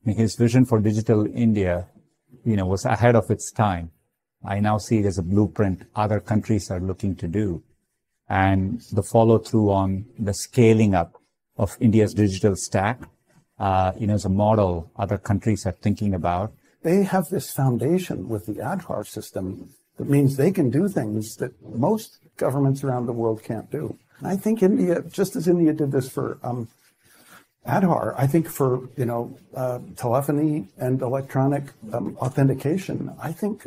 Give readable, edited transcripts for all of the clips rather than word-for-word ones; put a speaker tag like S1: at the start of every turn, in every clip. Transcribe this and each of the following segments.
S1: His vision for digital India, was ahead of its time. I now see it as a blueprint other countries are looking to do. And the follow through on the scaling up of India's digital stack, is a model other countries are thinking about.
S2: They have this foundation with the Aadhaar system that means they can do things that most governments around the world can't do. And I think India, just as India did this for Aadhaar, I think for, telephony and electronic authentication, I think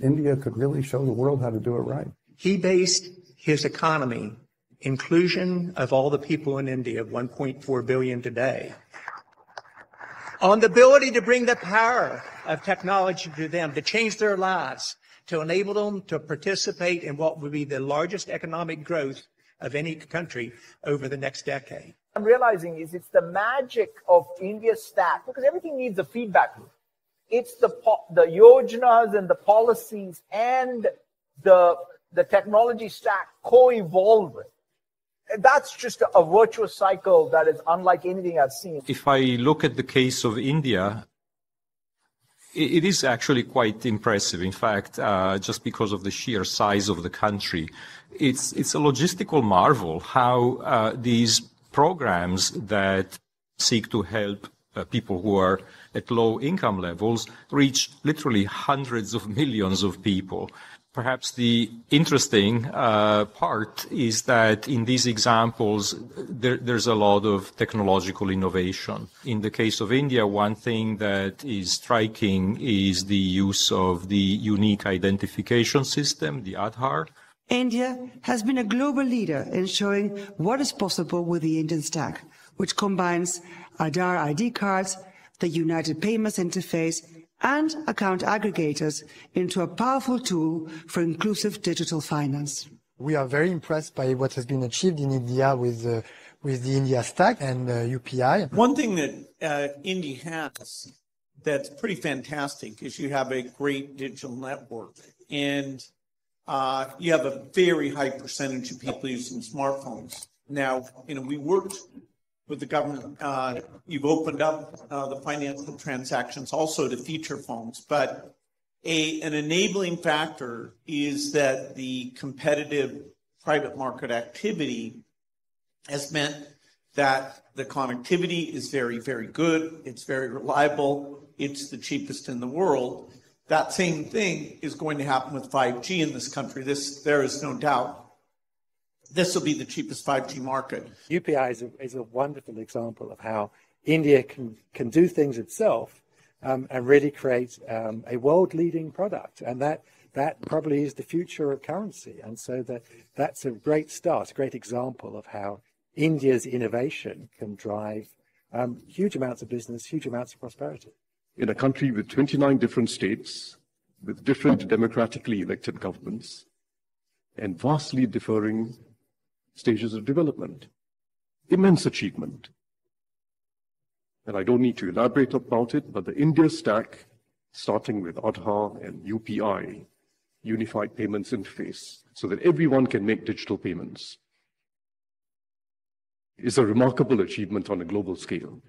S2: India could really show the world how to do it right.
S3: He based his economy, inclusion of all the people in India, 1.4 billion today, on the ability to bring the power of technology to them, to change their lives, to enable them to participate in what would be the largest economic growth of any country over the next decade.
S4: I'm realizing it's the magic of India's stack, because everything needs a feedback loop. It's the yojanas and the policies and the technology stack co-evolving. That's just a virtuous cycle that is unlike anything I've seen.
S5: If I look at the case of India, it is actually quite impressive. In fact, just because of the sheer size of the country, it's a logistical marvel how these programs that seek to help people who are at low income levels reach literally hundreds of millions of people. Perhaps the interesting part is that in these examples, there's a lot of technological innovation. In the case of India, one thing that is striking is the use of the unique identification system, the Aadhaar.
S6: India has been a global leader in showing what is possible with the Indian stack, which combines Aadhaar ID cards, the United Payments Interface, and account aggregators into a powerful tool for inclusive digital finance.
S7: We are very impressed by what has been achieved in India with the India stack and UPI.
S8: One thing that India has that's pretty fantastic is you have a great digital network, and you have a very high percentage of people using smartphones. Now, we worked with the government. You've opened up the financial transactions also to feature phones, but an enabling factor is that the competitive private market activity has meant that the connectivity is very, very good. It's very reliable. It's the cheapest in the world. That same thing is going to happen with 5G in this country. There is no doubt. This will be the cheapest 5G market.
S9: UPI is a wonderful example of how India can do things itself and really create a world-leading product. And that probably is the future of currency. And so that's a great start, a great example of how India's innovation can drive huge amounts of business, huge amounts of prosperity.
S10: In a country with 29 different states, with different democratically elected governments, and vastly differing stages of development. Immense achievement. And I don't need to elaborate about it, but the India stack, starting with Aadhaar and UPI, Unified Payments Interface, so that everyone can make digital payments, is a remarkable achievement on a global scale.